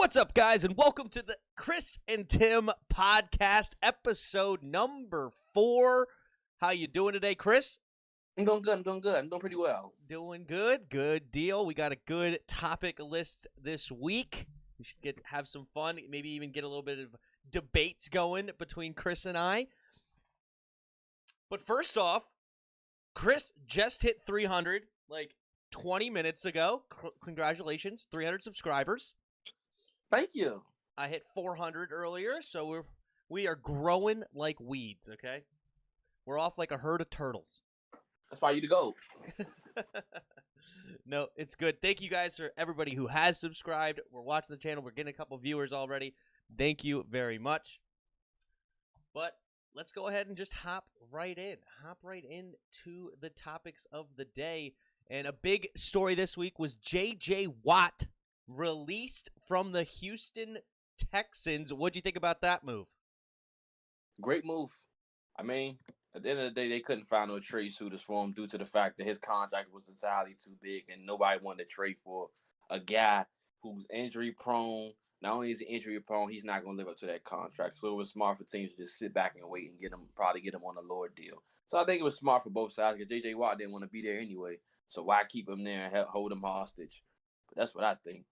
What's up, guys, and welcome to the Chris and Tim podcast, episode number 4. How you doing today, Chris? I'm doing good. I'm doing pretty well. Doing good. Good deal. We got a good topic list this week. We should have some fun, maybe even get a little bit of debates going between Chris and I. But first off, Chris just hit 300 like 20 minutes ago. Congratulations, 300 subscribers. Thank you. I hit 400 earlier, so we are growing like weeds, okay? We're off like a herd of turtles. That's why you to go. No, it's good. Thank you guys for everybody who has subscribed. We're watching the channel. We're getting a couple viewers already. Thank you very much. But let's go ahead and just hop right into the topics of the day. And a big story this week was J.J. Watt released from the Houston Texans. What'd you think about that move? Great move. I mean, at the end of the day, they couldn't find no trade suitors for him due to the fact that his contract was entirely too big and nobody wanted to trade for a guy who's injury prone. Not only is he injury prone, he's not going to live up to that contract. So it was smart for teams to just sit back and wait and probably get him on a lower deal. So I think it was smart for both sides because J.J. Watt didn't want to be there anyway. So why keep him there and hold him hostage? But that's what I think.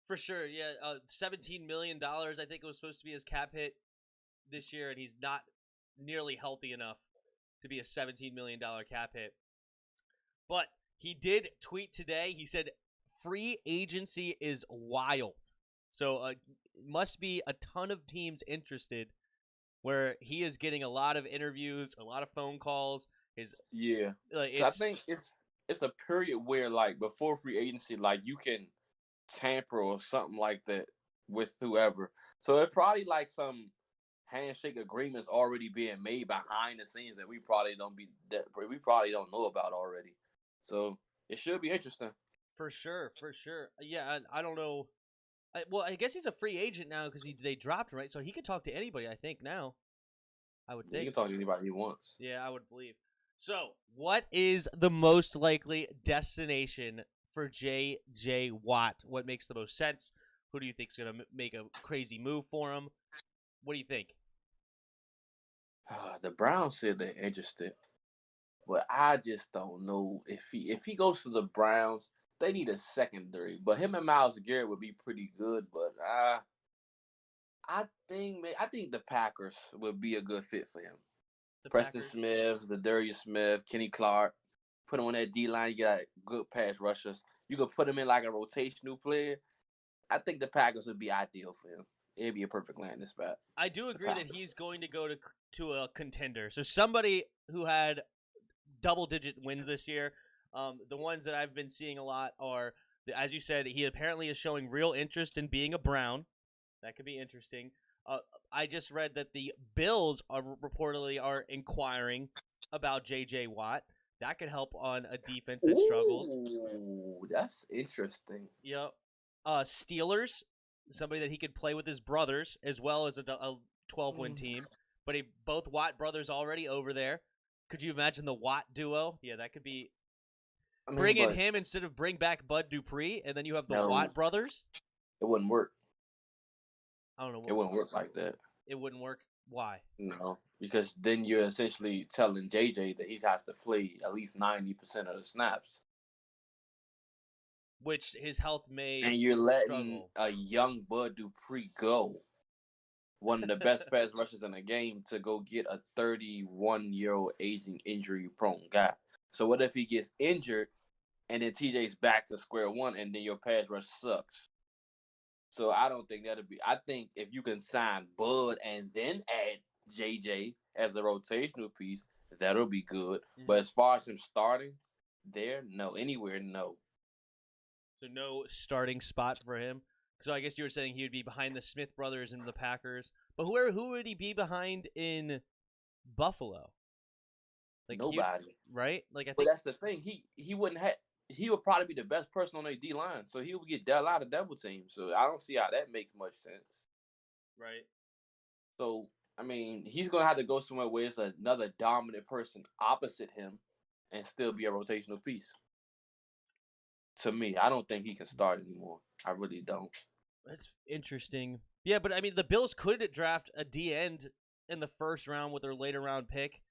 For sure, yeah. $17 million, I think it was supposed to be his cap hit this year, and he's not nearly healthy enough to be a $17 million cap hit. But he did tweet today. He said, free agency is wild. So must be a ton of teams interested where he is getting a lot of interviews, a lot of phone calls. I think it's a period where, like, before free agency, like, you can tamper or something like that with whoever. So it's probably like some handshake agreements already being made behind the scenes that we probably don't know about already. So it should be interesting. For sure. Yeah, I don't know. I guess he's a free agent now because they dropped him, right? So he can talk to anybody, I think, now. I would think. He can talk to anybody he wants. Yeah, I would believe. So, what is the most likely destination for J.J. Watt? What makes the most sense? Who do you think is going to make a crazy move for him? What do you think? The Browns said they're interested, but I just don't know if he goes to the Browns. They need a secondary, but him and Myles Garrett would be pretty good. But I think the Packers would be a good fit for him. Preston Smith, Zadarius Smith, Kenny Clark. Put him on that D-line. You got good pass rushers. You could put him in like a rotational player. I think the Packers would be ideal for him. It'd be a perfect landing spot. I do agree that he's going to go to a contender. So somebody who had double-digit wins this year. The ones that I've been seeing a lot are, as you said, he apparently is showing real interest in being a Brown. That could be interesting. I just read that the Bills reportedly are inquiring about J.J. Watt. That could help on a defense that struggles. Ooh, that's interesting. Yep. Steelers, somebody that he could play with his brothers, as well as a 12-win team. But both Watt brothers already over there. Could you imagine the Watt duo? Yeah, that could be. Bring in him instead of bring back Bud Dupree, and then you have the Watt brothers? It wouldn't work. I don't know. It wouldn't work like that. It wouldn't work? Why? No, because then you're essentially telling JJ that he has to play at least 90% of the snaps. Which his health may And you're letting a young Bud Dupree go. One of the best pass rushers in the game to go get a 31-year-old aging injury-prone guy. So what if he gets injured and then TJ's back to square one and then your pass rush sucks? So I don't think that'll be. I think if you can sign Bud and then add JJ as a rotational piece, that'll be good. Mm-hmm. But as far as him starting there, no. Anywhere, no. So no starting spot for him. So I guess you were saying he would be behind the Smith brothers and the Packers. But who would he be behind in Buffalo? Like nobody, right? Like I think. But that's the thing. He wouldn't have. He would probably be the best person on their D line, so he would get a lot of double teams. So I don't see how that makes much sense. Right. So I mean, he's gonna have to go somewhere where it's another dominant person opposite him, and still be a rotational piece. To me, I don't think he can start anymore. I really don't. That's interesting. Yeah, but I mean, the Bills could draft a D end in the first round with their later round pick.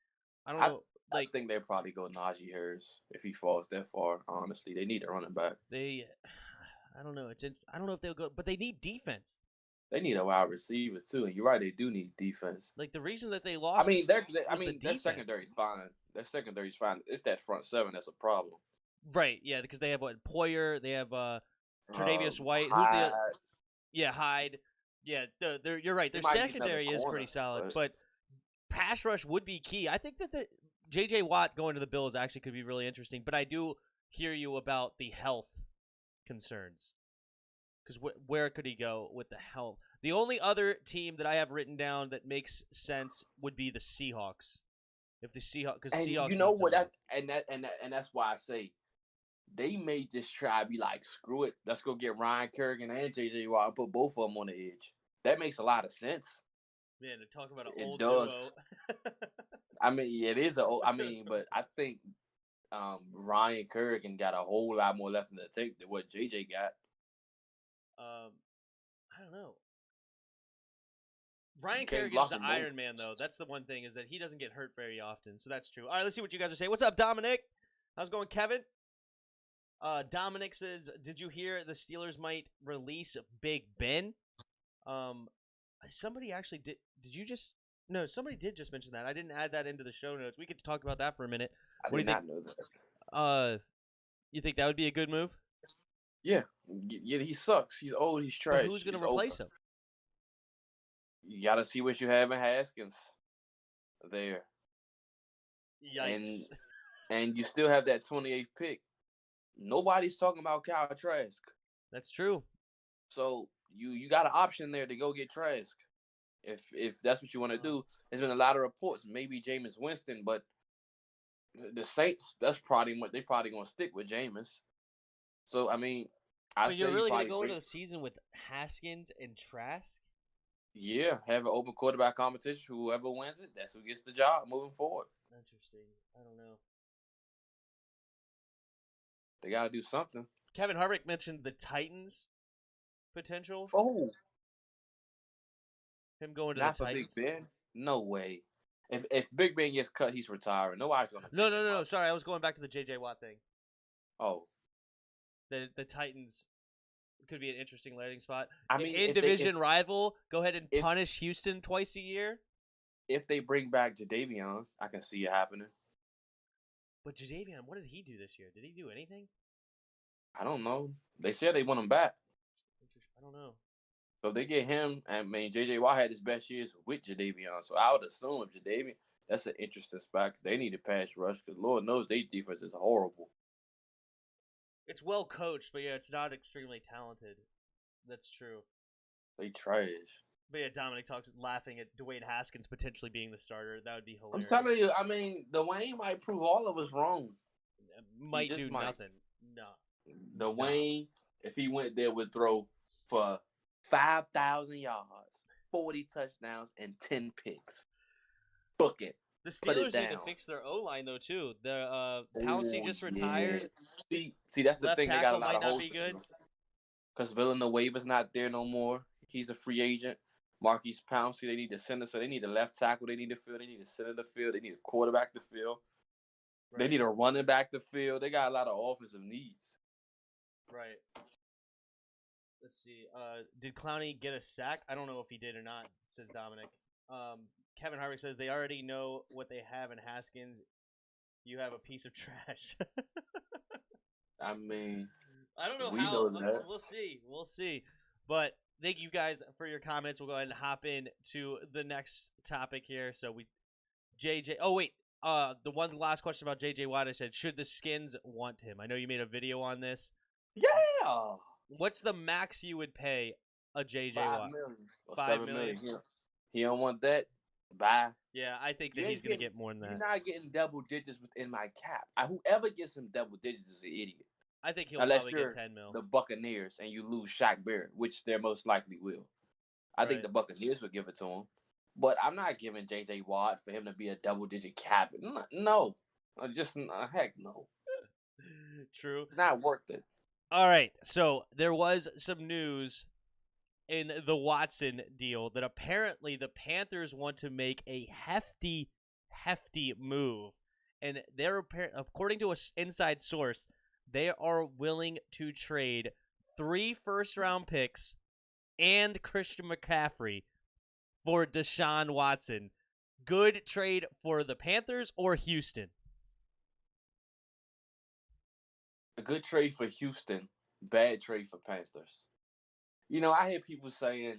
I don't know. I think they'll probably go Najee Harris if he falls that far. Honestly, they need a running back. I don't know. I don't know if they'll go, but they need defense. They need a wide receiver too, and you're right. They do need defense. Like the reason that they lost. Their secondary's fine. Their secondary's fine. It's that front seven that's a problem. Right. Yeah, because they have Poyer. They have Tre'Davious White. Hyde. Hyde. Yeah, you're right. Their secondary is pretty solid, but pass rush would be key. I think that the J.J. Watt going to the Bills actually could be really interesting, but I do hear you about the health concerns. Because where could he go with the health? The only other team that I have written down that makes sense would be the Seahawks. If the Seahawks, because Seahawks, you know what? That's why I say they may just try to be like, screw it, let's go get Ryan Kerrigan and J.J. Watt and put both of them on the edge. That makes a lot of sense. Man, to talk about an old duo. I mean, it is but I think Ryan Kerrigan got a whole lot more left in the tank than what JJ got. I don't know. Ryan Kerrigan's the Iron Man, though. That's the one thing, is that he doesn't get hurt very often, so that's true. All right, let's see what you guys are saying. What's up, Dominic? How's it going, Kevin? Dominic says, did you hear the Steelers might release Big Ben? Somebody actually did. Did you just? No, somebody did just mention that. I didn't add that into the show notes. We could talk about that for a minute. I did not know that. You think that would be a good move? Yeah, he sucks. He's old. He's trash. But who's going to replace him? You got to see what you have in Haskins there. Yikes. And you still have that 28th pick. Nobody's talking about Kyle Trask. That's true. So you got an option there to go get Trask. If that's what you want to do. There's been a lot of reports, maybe Jameis Winston, but the Saints, they're probably going to stick with Jameis. So, I mean, you're really going to go into the season with Haskins and Trask? Yeah, have an open quarterback competition. Whoever wins it, that's who gets the job moving forward. Interesting. I don't know. They got to do something. Kevin Harvick mentioned the Titans potential. Oh. Him going to Not the for Titans? Big Ben? No way. If Big Ben gets cut, he's retiring. Nobody's going to. No. Sorry, I was going back to the J.J. Watt thing. Oh. The Titans could be an interesting landing spot. I mean, in-division rival, go ahead and punish Houston twice a year. If they bring back Jadeveon, I can see it happening. But Jadeveon, what did he do this year? Did he do anything? I don't know. They said they want him back. I don't know. So if they get him, I mean, J.J. Watt had his best years with Jadeveon. So I would assume if Jadeveon, that's an interesting spot because they need a pass rush because Lord knows their defense is horrible. It's well coached, but yeah, it's not extremely talented. That's true. They trash. But yeah, Dominic talks laughing at Dwayne Haskins potentially being the starter. That would be hilarious. I'm telling you, I mean, Dwayne might prove all of us wrong. Might do nothing. No. Dwayne, if he went there, would throw for 5,000 yards, 40 touchdowns, and 10 picks. Book it. The Steelers need to fix their O-line, though, too. Pouncey just retired. See, that's the thing. They got a lot of holes. Because Villanueva's not there no more. He's a free agent. Marquise Pouncey, they need to center. So they need a left tackle they need to fill. They need a center to fill. They need a quarterback to fill. Right. They need a running back to fill. They got a lot of offensive needs. Right. Let's see. Did Clowney get a sack? I don't know if he did or not, says Dominic. Kevin Harvick says they already know what they have in Haskins. You have a piece of trash. I mean, I don't know how. We'll see. But thank you guys for your comments. We'll go ahead and hop in to the next topic here. So JJ. Oh wait. The one last question about JJ Watt. I said, should the Skins want him? I know you made a video on this. Yeah. What's the max you would pay a JJ Watt? $5 million. He don't want that. Bye. Yeah, I think that he's going to get more than that. You're not getting double digits within my cap. Whoever gets him double digits is an idiot. I think he'll probably get 10 mil. The Buccaneers and you lose Shaq Barrett, which they most likely will. I think the Buccaneers will give it to him. But I'm not giving J.J. Watt for him to be a double-digit cap. No. Heck no. True. It's not worth it. All right, so there was some news in the Watson deal that apparently the Panthers want to make a hefty move. And they're, according to an inside source, they are willing to trade 3 first-round picks and Christian McCaffrey for Deshaun Watson. Good trade for the Panthers or Houston? A good trade for Houston, bad trade for Panthers. You know, I hear people saying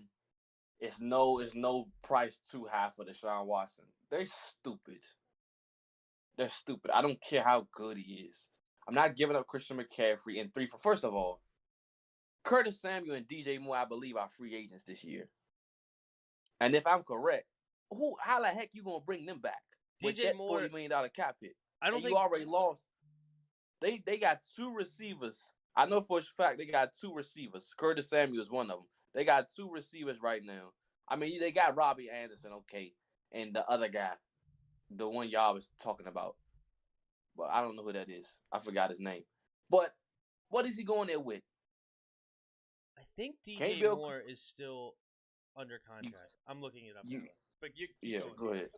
it's no price too high for Deshaun Watson. They're stupid. They're stupid. I don't care how good he is. I'm not giving up Christian McCaffrey and 3 for. First of all, Curtis Samuel and DJ Moore, I believe, are free agents this year. And if I'm correct, how the heck you gonna bring them back with that Moore, $40 million cap hit? I don't think you already lost. They got 2 receivers. I know for a fact they got 2 receivers. Curtis Samuel is one of them. They got 2 receivers right now. I mean, they got Robbie Anderson, okay, and the other guy, the one y'all was talking about. But I don't know who that is. I forgot his name. But what is he going there with? I think DJ Moore is still under contract. I'm looking it up. But go ahead.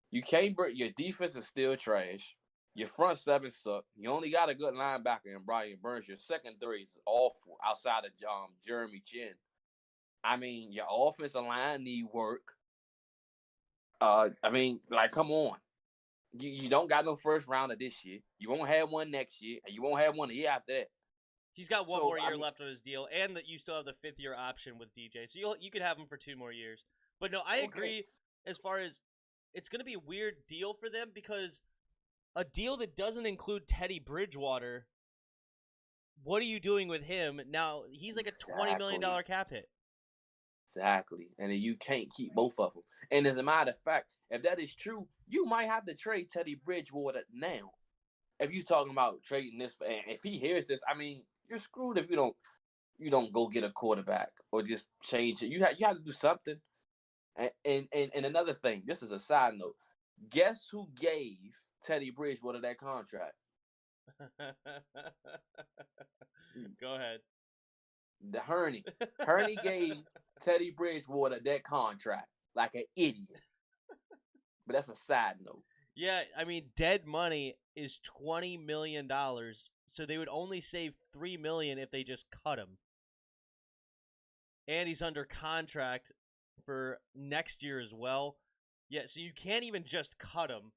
You can't break. Your defense is still trash. Your front 7 suck. You only got a good linebacker in Brian Burns. Your secondary is awful outside of Jeremy Chin. I mean, your offensive line need work. I mean, like, come on. You don't got no first rounder this year. You won't have one next year, and you won't have one the year after that. He's got one more year left on his deal, and that you still have the 5th-year option with DJ, so you could have him for 2 more years. But no, I agree. As far as it's going to be a weird deal for them because a deal that doesn't include Teddy Bridgewater. What are you doing with him now? He's like a $20 million cap hit. Exactly, and you can't keep both of them. And as a matter of fact, if that is true, you might have to trade Teddy Bridgewater now. If you're talking about trading this, and if he hears this, I mean, you're screwed if you don't go get a quarterback or just change it. You have to do something. And another thing, this is a side note. Guess who gave Teddy Bridgewater that contract? Go ahead. The Hurney. Hurney gave Teddy Bridgewater that contract like an idiot. But that's a side note. Yeah, I mean, dead money is $20 million, so they would only save $3 million if they just cut him. And he's under contract for next year as well. Yeah, so you can't even just cut him.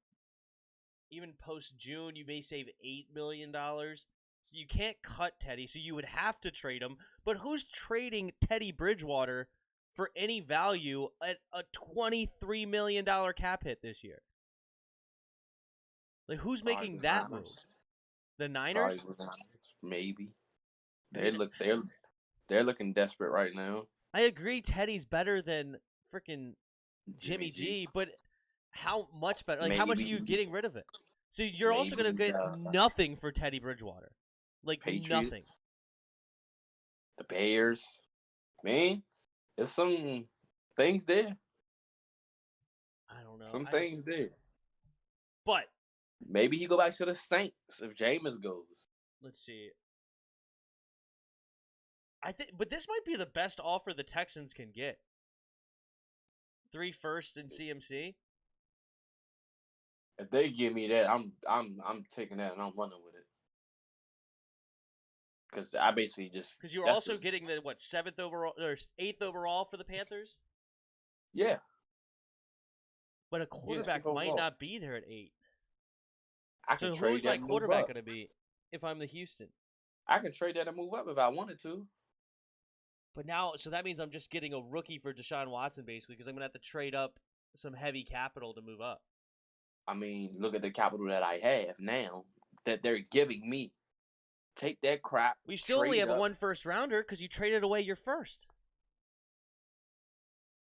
Even post-June, you may save $8 million. So you can't cut Teddy, so you would have to trade him. But who's trading Teddy Bridgewater for any value at a $23 million cap hit this year? Like, who's making that move? The Niners? Maybe. They're looking desperate right now. I agree Teddy's better than freaking Jimmy G, but how much better? Like, how much are you getting rid of it? So you're also going to get nothing for Teddy Bridgewater. Like, Patriots, nothing. The Bears. Man, there's some things there. I don't know. Some things there. But maybe he go back to the Saints if Jameis goes. Let's see. But this might be the best offer the Texans can get. 3 firsts in CMC. If they give me that, I'm taking that and I'm running with it. Because I basically just because you're also getting the 7th overall or 8th overall for the Panthers. Yeah. But a quarterback might not be there at 8. So who's my quarterback going to be if I'm the Houston? I can trade that and move up if I wanted to. But now, so that means I'm just getting a rookie for Deshaun Watson, basically, because I'm going to have to trade up some heavy capital to move up. I mean, look at the capital that I have now that they're giving me. Take that crap. We still only have 1 first rounder because you traded away your first.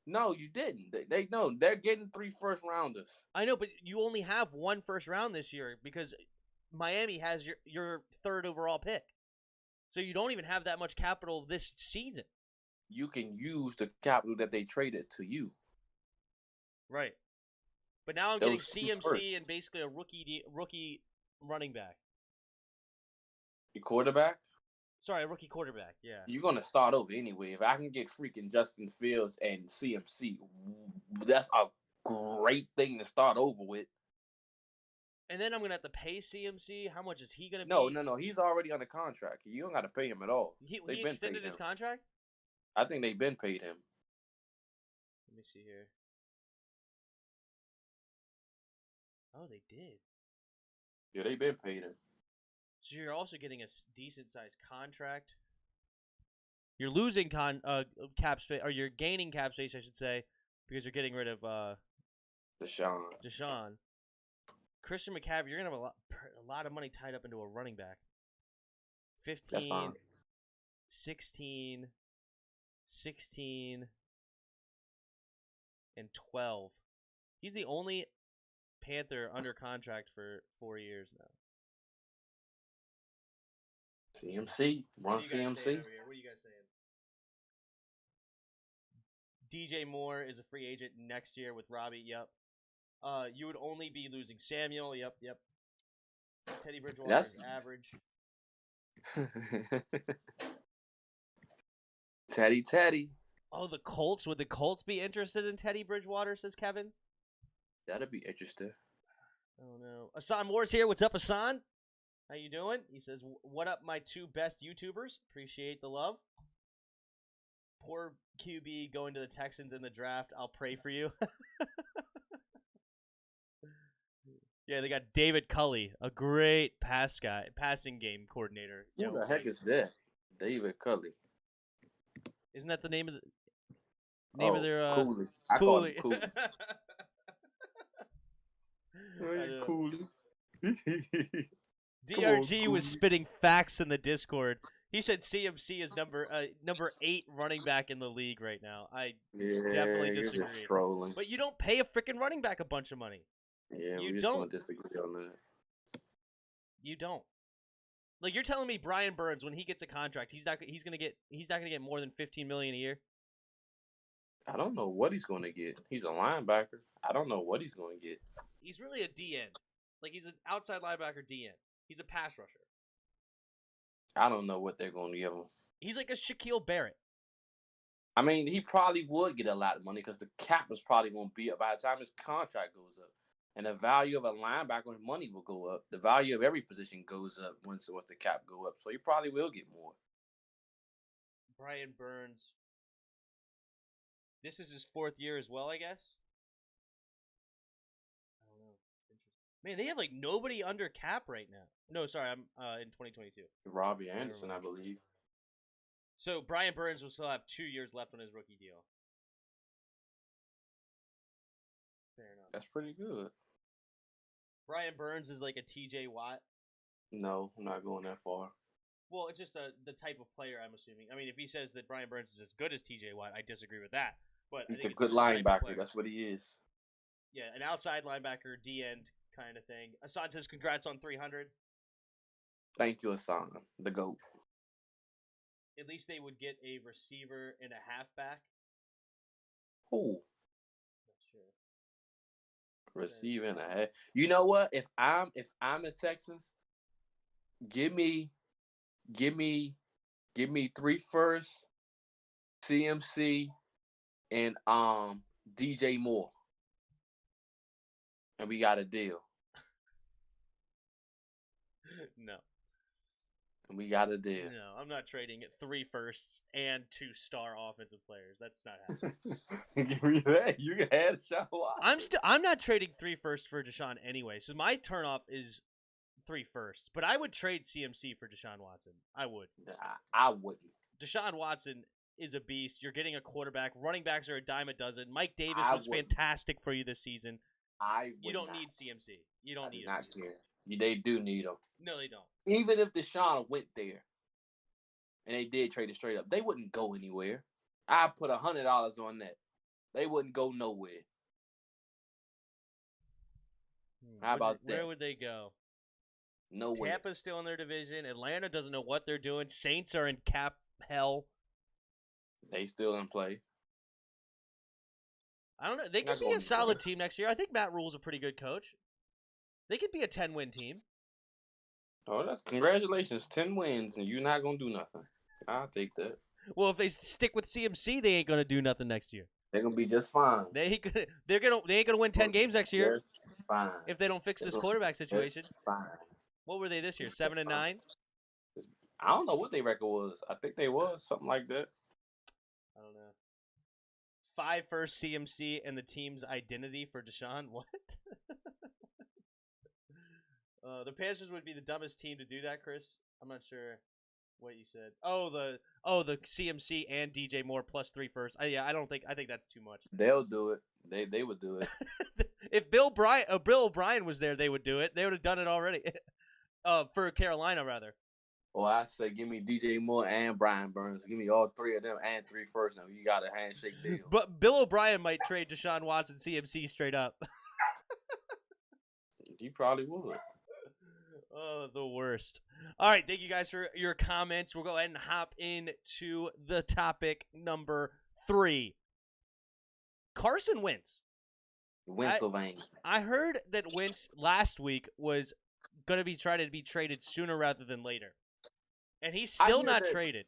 No, you didn't. They're getting 3 first rounders. I know, but you only have 1 first round this year because Miami has your 3rd overall pick. So you don't even have that much capital this season. You can use the capital that they traded to you. Right. But now I'm getting CMC and basically a rookie running back. Your quarterback? Sorry, rookie quarterback. Yeah. You're gonna start over anyway. If I can get freaking Justin Fields and CMC, that's a great thing to start over with. And then I'm gonna have to pay CMC. How much is he gonna be? No. He's already on a contract. You don't got to pay him at all. He extended his contract. I think they've been paid him. Let me see here. Oh, they did. Yeah, they've been paid him. So you're also getting a decent sized contract. You're losing cap space, or you're gaining cap space, I should say, because you're getting rid of Deshaun. Christian McCaffrey, you're gonna have a lot of money tied up into a running back. 15, 16, 16, and 12. He's the only Panther under contract for 4 years now. CMC, run CMC. What are you guys saying? DJ Moore is a free agent next year with Robbie. Yep. You would only be losing Samuel. Yep. Teddy Bridgewater is average. Teddy. Oh, the Colts. Would the Colts be interested in Teddy Bridgewater, says Kevin? That'd be interesting. Oh, no. Asan Moore's here. What's up, Asan? How you doing? He says, what up, my two best YouTubers? Appreciate the love. Poor QB going to the Texans in the draft. I'll pray for you. Yeah, they got David Culley, a great passing game coordinator. Who the heck is that? David Culley. Isn't that the name of their Cooley? I call him Cooley. Cooley. DRG was spitting facts in the Discord. He said CMC is number 8 running back in the league right now. I definitely disagree. You're just trolling. But you don't pay a freaking running back a bunch of money. Yeah, we just don't disagree on that. You don't. Like, you're telling me Brian Burns, when he gets a contract, he's not gonna get more than $15 million a year. I don't know what he's gonna get. He's a linebacker. I don't know what he's gonna get. He's really a DN. Like, he's an outside linebacker DN. He's a pass rusher. I don't know what they're going to give him. He's like a Shaquille Barrett. I mean, he probably would get a lot of money because the cap is probably going to be up by the time his contract goes up. And the value of a linebacker, money will go up. The value of every position goes up once the cap go up. So he probably will get more. Brian Burns. This is his 4th year as well, I guess. I don't know. It's interesting. Man, they have like nobody under cap right now. No, sorry, I'm in 2022. Robbie Anderson, I believe. So Brian Burns will still have 2 years left on his rookie deal. Fair enough. That's pretty good. Brian Burns is like a TJ Watt. No, I'm not going that far. Well, it's just the type of player, I'm assuming. I mean, if he says that Brian Burns is as good as TJ Watt, I disagree with that. But he's a good linebacker. That's what he is. Yeah, an outside linebacker, D-end kind of thing. Asan says congrats on 300. Thank you, Asan, the GOAT. At least they would get a receiver and a halfback. Who? Not sure. Receiver and a half. You know what? If I'm the Texans, give me 3 firsts, CMC, and DJ Moore, and we got a deal. No. And we got a deal. No, I'm not trading 3 firsts and 2 star offensive players. That's not happening. Give me that. You can have Deshaun Watson. I'm not trading 3 firsts for Deshaun anyway. So my turnoff is 3 firsts. But I would trade CMC for Deshaun Watson. I would. I wouldn't. Deshaun Watson is a beast. You're getting a quarterback. Running backs are a dime a dozen. Mike Davis was fantastic for you this season. You don't need CMC. You don't need him. They do need him. No, they don't. Even if Deshaun went there and they did trade it straight up, they wouldn't go anywhere. I put $100 on that. They wouldn't go nowhere. How about that? Where would they go? Nowhere. Tampa's still in their division. Atlanta doesn't know what they're doing. Saints are in cap hell. They still in play. I don't know. They could be a solid team next year. I think Matt Rule's a pretty good coach. They could be a 10-win team. Oh, that's congratulations, 10 wins, and you're not gonna do nothing. I'll take that. Well, if they stick with CMC, they ain't gonna do nothing next year. They're gonna be just fine. They ain't gonna win 10 games next year Just fine. if they don't fix They're this gonna quarterback be situation. just fine. What were they this year? 7-9. I don't know what their record was. I think they was something like that. I don't know. 5 first CMC and the team's identity for Deshaun. What? The Panthers would be the dumbest team to do that, Chris. I'm not sure what you said. Oh, the CMC and DJ Moore plus 3 first. I think that's too much. They'll do it. They would do it. If Bill O'Brien was there, they would do it. They would have done it already. For Carolina, rather. Well, I say give me DJ Moore and Brian Burns. Give me all 3 of them and 3 first. Now you got a handshake deal. But Bill O'Brien might trade Deshaun Watson CMC straight up. He probably would. Oh, the worst. All right, thank you guys for your comments. We'll go ahead and hop into the topic number 3. Carson Wentz. Winsylvania. I heard that Wentz last week was going to be trying to be traded sooner rather than later. And he's still not traded.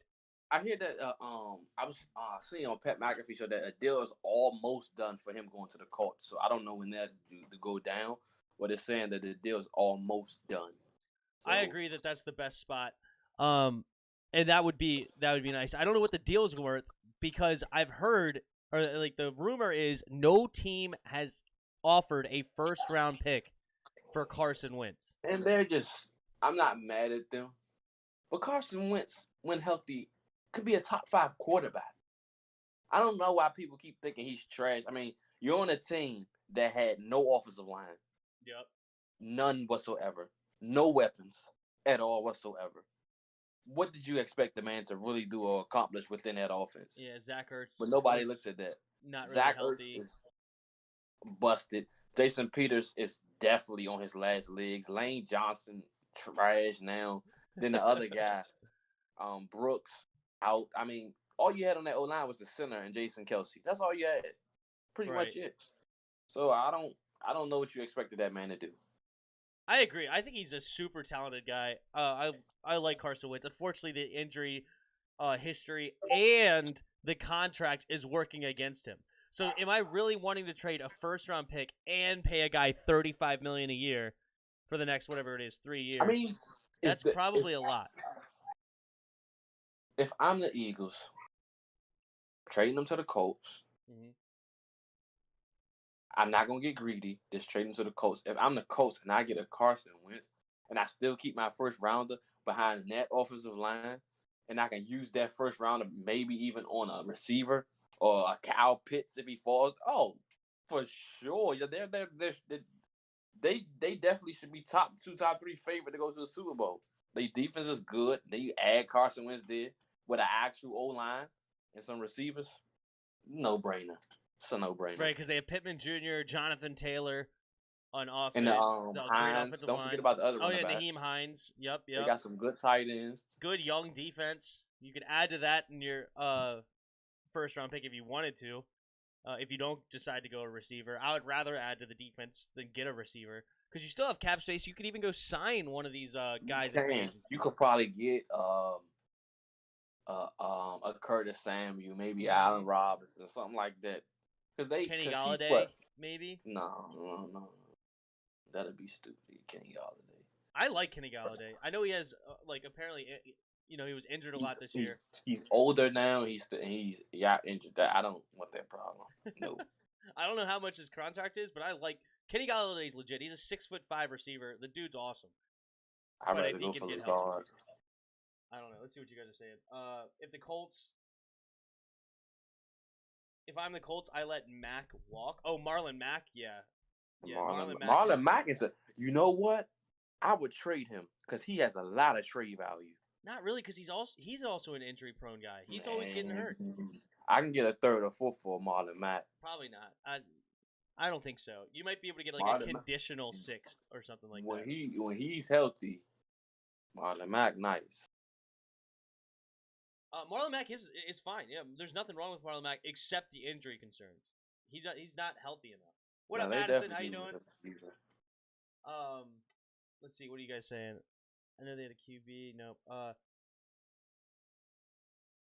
I hear that I was seeing on Pat McAfee show that a deal is almost done for him going to the Colts. So I don't know when that to go down, but it's saying that the deal is almost done. So, I agree that that's the best spot. And that would be nice. I don't know what the deal is worth because I've heard, or like the rumor is, no team has offered a first-round pick for Carson Wentz. And I'm not mad at them. But Carson Wentz, when healthy, could be a top 5 quarterback. I don't know why people keep thinking he's trash. I mean, you're on a team that had no offensive line. Yep. None whatsoever. No weapons at all whatsoever. What did you expect the man to really do or accomplish within that offense? Yeah, Zach Ertz. But nobody looks at that. Not really Zach healthy. Ertz is busted. Jason Peters is definitely on his last legs. Lane Johnson, trash now. Then the other guy, Brooks, out. I mean, all you had on that O-line was the center and Jason Kelsey. That's all you had. Pretty much it. So I don't know what you expected that man to do. I agree. I think he's a super talented guy. I like Carson Wentz. Unfortunately, the injury history and the contract is working against him. So, am I really wanting to trade a first-round pick and pay a guy $35 million a year for the next whatever it is 3 years? I mean, that's probably a lot. If I'm the Eagles, trading them to the Colts. Mm-hmm. I'm not going to get greedy. Just trade him to the Colts. If I'm the Colts and I get a Carson Wentz and I still keep my first rounder behind that offensive line and I can use that first rounder maybe even on a receiver or a Kyle Pitts if he falls. Oh, for sure. Yeah, they definitely should be top 2, top 3 favorite to go to the Super Bowl. Their defense is good. They add Carson Wentz did with an actual O-line and some receivers. No-brainer. It's a no-brainer. Right, because they have Pittman Jr., Jonathan Taylor on offense. And Hines. Don't forget about the other one. Oh, yeah, Naheem Hines. Yep. They got some good tight ends. Good young defense. You could add to that in your first-round pick if you wanted to. If you don't decide to go a receiver, I would rather add to the defense than get a receiver. Because you still have cap space. You could even go sign one of these guys. You could probably get a Curtis Samuel, maybe Allen Robinson, something like that. Kenny Galladay, maybe? No. That'd be stupid, Kenny Galladay. I like Kenny Galladay. I know he has, apparently, he was injured a lot this year. He's older now. He's got injured. I don't want that problem. No. I don't know how much his contract is, but I like Kenny Galladay's legit. He's a 6'5" receiver. The dude's awesome. I'd rather go for the guard. I don't know. Let's see what you guys are saying. If I'm the Colts, I let Mack walk. Oh, Marlon Mack, yeah. Marlon Mack is you know what? I would trade him because he has a lot of trade value. Not really, because he's also an injury-prone guy. He's always getting hurt. I can get a 3rd or 4th for Marlon Mack. Probably not. I don't think so. You might be able to get a conditional 6th or something like that. When he's healthy, Marlon Mack nice. Marlon Mack is fine. Yeah, there's nothing wrong with Marlon Mack except the injury concerns. He's not healthy enough. What up, Madison? How you doing? Let's see. What are you guys saying? I know they had a QB. Nope.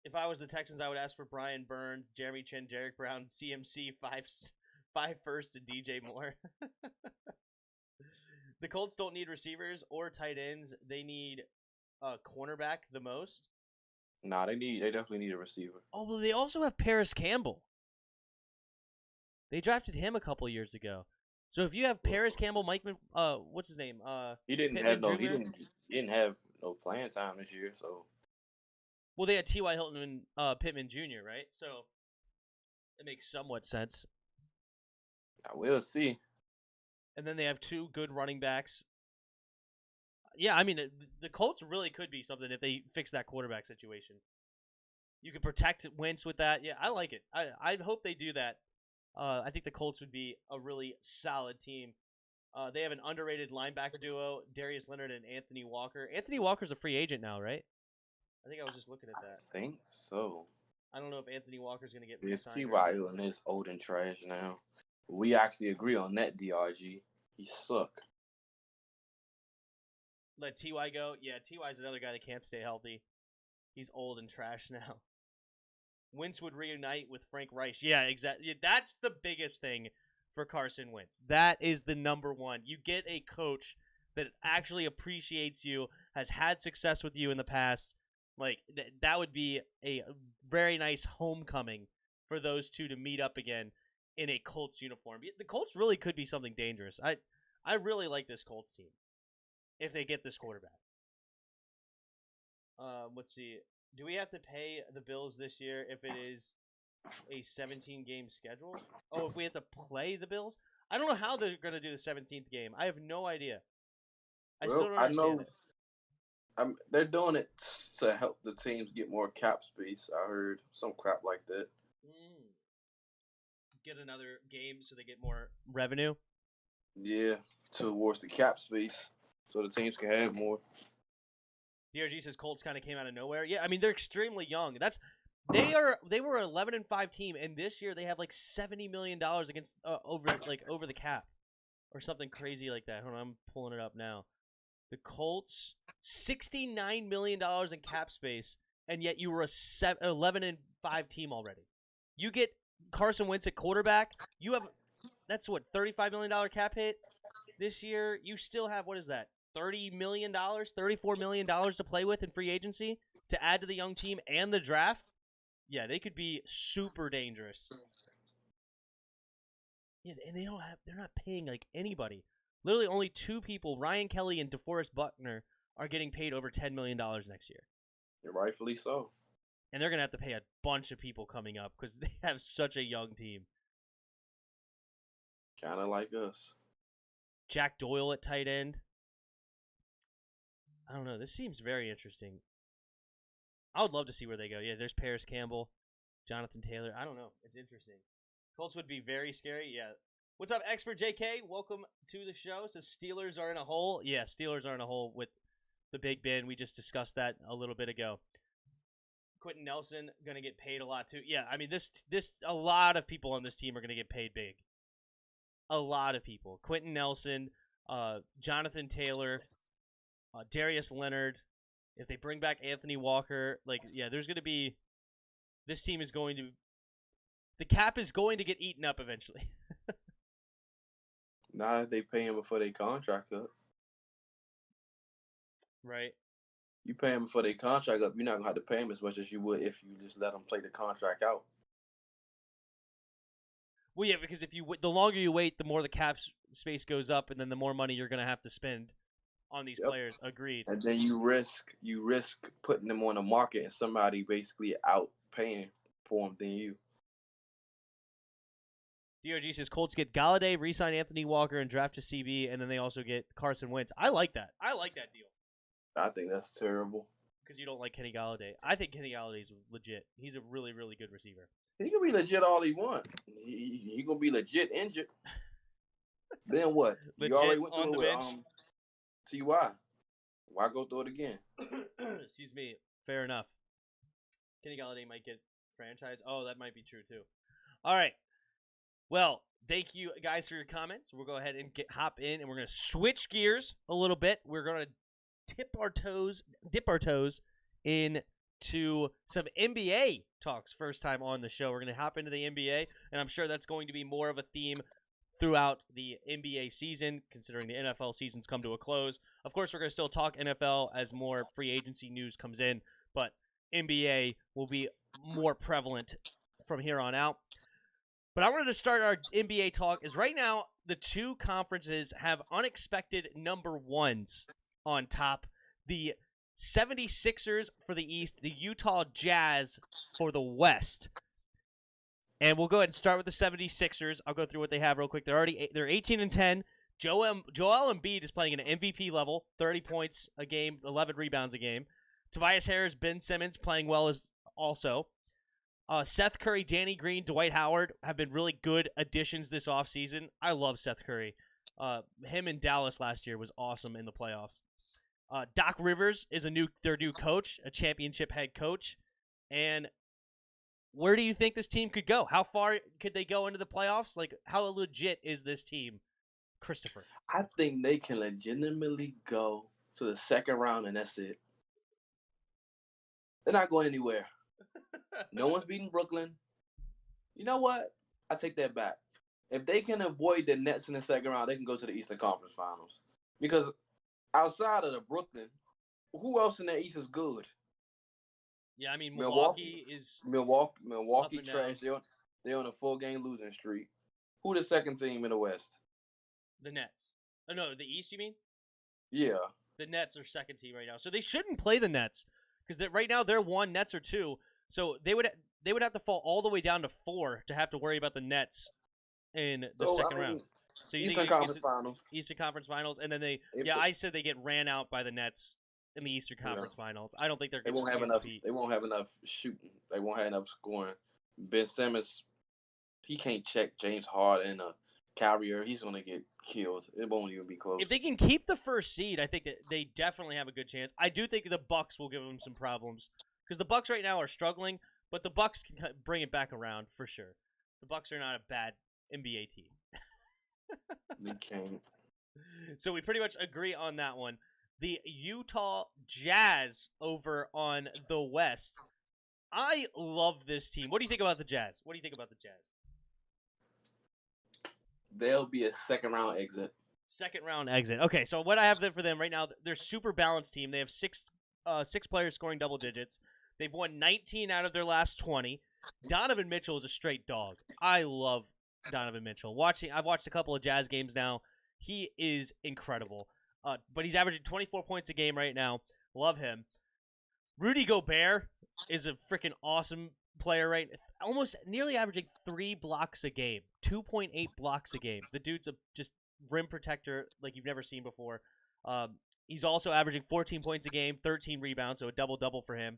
If I was the Texans, I would ask for Brian Burns, Jeremy Chin, Derek Brown, CMC, five first, and DJ Moore. The Colts don't need receivers or tight ends. They need a cornerback the most. Nah, they definitely need a receiver. Oh, well, they also have Paris Campbell. They drafted him a couple years ago. So if you have Paris Campbell, what's his name? He didn't have no playing time this year, so. Well, they had T.Y. Hilton and Pittman Jr., right? So it makes somewhat sense. I will see. And then they have two good running backs. Yeah, I mean, the Colts really could be something if they fix that quarterback situation. You could protect Wentz with that. Yeah, I like it. I hope they do that. I think the Colts would be a really solid team. They have an underrated linebacker duo, Darius Leonard and Anthony Walker. Anthony Walker's a free agent now, right? I think I was just looking at that. I think so. I don't know if Anthony Walker's going to get signed. T.Y. is old and trash now. We actually agree on that, DRG. He suck. Let T.Y. go? Yeah, T.Y.'s another guy that can't stay healthy. He's old and trash now. Wentz would reunite with Frank Reich. Yeah, exactly. Yeah, that's the biggest thing for Carson Wentz. That is the number one. You get a coach that actually appreciates you, has had success with you in the past. Like, that would be a very nice homecoming for those two to meet up again in a Colts uniform. The Colts really could be something dangerous. I really like this Colts team if they get this quarterback. Let's see. Do we have to pay the Bills this year if it is a 17-game schedule? Oh, if we have to play the Bills? I don't know how they're going to do the 17th game. I have no idea. Still don't understand it. They're doing it to help the teams get more cap space. I heard some crap like that. Get another game so they get more revenue? Yeah, towards the cap space so the teams can have more. DRG says Colts kind of came out of nowhere. Yeah, I mean, they're extremely young. They were an 11-5 team, and this year they have like $70 million against over the cap or something crazy like that. Hold on, I'm pulling it up now. The Colts, $69 million in cap space, and yet you were a 11-5 team already. You get Carson Wentz at quarterback. You have that's what $35 million cap hit this year. You still have what is that? $30 million, $34 million to play with in free agency to add to the young team and the draft. Yeah, they could be super dangerous. Yeah, and they're not paying like anybody. Literally only two people, Ryan Kelly and DeForest Buckner, are getting paid over $10 million next year. Rightfully so. And they're going to have to pay a bunch of people coming up because they have such a young team. Kind of like us. Jack Doyle at tight end. I don't know. This seems very interesting. I would love to see where they go. Yeah, there's Paris Campbell, Jonathan Taylor. I don't know. It's interesting. Colts would be very scary. Yeah. What's up, Expert JK? Welcome to the show. So Steelers are in a hole. Yeah, Steelers are in a hole with the Big Ben. We just discussed that a little bit ago. Quentin Nelson going to get paid a lot too. Yeah, I mean this a lot of people on this team are going to get paid big. A lot of people. Quentin Nelson, Jonathan Taylor, Darius Leonard. If they bring back Anthony Walker, there's going to be. This team is going to. The cap is going to get eaten up eventually. Not if they pay him before they contract up. Right. You pay him before they contract up, you're not going to have to pay him as much as you would if you just let him play the contract out. Well, yeah, because the longer you wait, the more the cap space goes up, and then the more money you're going to have to spend on these players. Agreed. And then you risk putting them on the market and somebody basically out paying for them than you. DRG says Colts get Galladay, re-sign Anthony Walker, and draft a CB, and then they also get Carson Wentz. I like that. I like that deal. I think that's terrible. Because you don't like Kenny Galladay. I think Kenny Galladay's legit. He's a really, really good receiver. He can be legit all he wants. He gonna be legit injured. Then what? You already went through it with T.Y. Why go through it again? Excuse me. Fair enough. Kenny Galladay might get franchised. Oh, that might be true too. All right. Well, thank you guys for your comments. We'll go ahead and hop in, and we're going to switch gears a little bit. We're going to dip our toes into some NBA talks. First time on the show, we're going to hop into the NBA, and I'm sure that's going to be more of a theme throughout the NBA season, considering the NFL season's come to a close. Of course, we're going to still talk NFL as more free agency news comes in, but NBA will be more prevalent from here on out. But I wanted to start our NBA talk is right now the two conferences have unexpected number ones on top. The 76ers for the East, the Utah Jazz for the West. And we'll go ahead and start with the 76ers. I'll go through what they have real quick. They're 18-10. Joel Embiid is playing at an MVP level, 30 points a game, 11 rebounds a game. Tobias Harris, Ben Simmons playing well as also. Seth Curry, Danny Green, Dwight Howard have been really good additions this offseason. I love Seth Curry. Him in Dallas last year was awesome in the playoffs. Doc Rivers is their new coach, a championship head coach. And where do you think this team could go? How far could they go into the playoffs? Like, how legit is this team, Christopher? I think they can legitimately go to the second round, and that's it. They're not going anywhere. No one's beating Brooklyn. You know what? I take that back. If they can avoid the Nets in the second round, they can go to the Eastern Conference Finals. Because outside of the Brooklyn, who else in the East is good? Yeah, I mean, Milwaukee is Milwaukee trash. They're on a 4-game losing streak. Who the second team in the West? The Nets. Oh, no, the East, you mean? Yeah. The Nets are second team right now. So they shouldn't play the Nets because right now they're 1, Nets are 2. So they would have to fall all the way down to 4 to have to worry about the Nets in the second round. So you Eastern Conference Finals. Eastern Conference Finals, and then I said they get ran out by the Nets in the Eastern Conference Finals. I don't think they won't have enough. They won't have enough shooting. They won't have enough scoring. Ben Simmons, he can't check James Harden or Kyrie. He's gonna get killed. It won't even be close. If they can keep the first seed, I think that they definitely have a good chance. I do think the Bucks will give them some problems because the Bucks right now are struggling, but the Bucks can bring it back around for sure. The Bucks are not a bad NBA team. They can't. So we pretty much agree on that one. The Utah Jazz over on the West. I love this team. What do you think about the Jazz? They'll be a second round exit. Second round exit. Okay, so what I have for them right now, they're a super balanced team. They have six players scoring double digits. They've won 19 out of their last 20. Donovan Mitchell is a straight dog. I love Donovan Mitchell. I've watched a couple of Jazz games now. He is incredible. But he's averaging 24 points a game right now. Love him. Rudy Gobert is a freaking awesome player, right? Almost nearly averaging 3 blocks a game. 2.8 blocks a game. The dude's a just rim protector like you've never seen before. He's also averaging 14 points a game, 13 rebounds, so a double-double for him.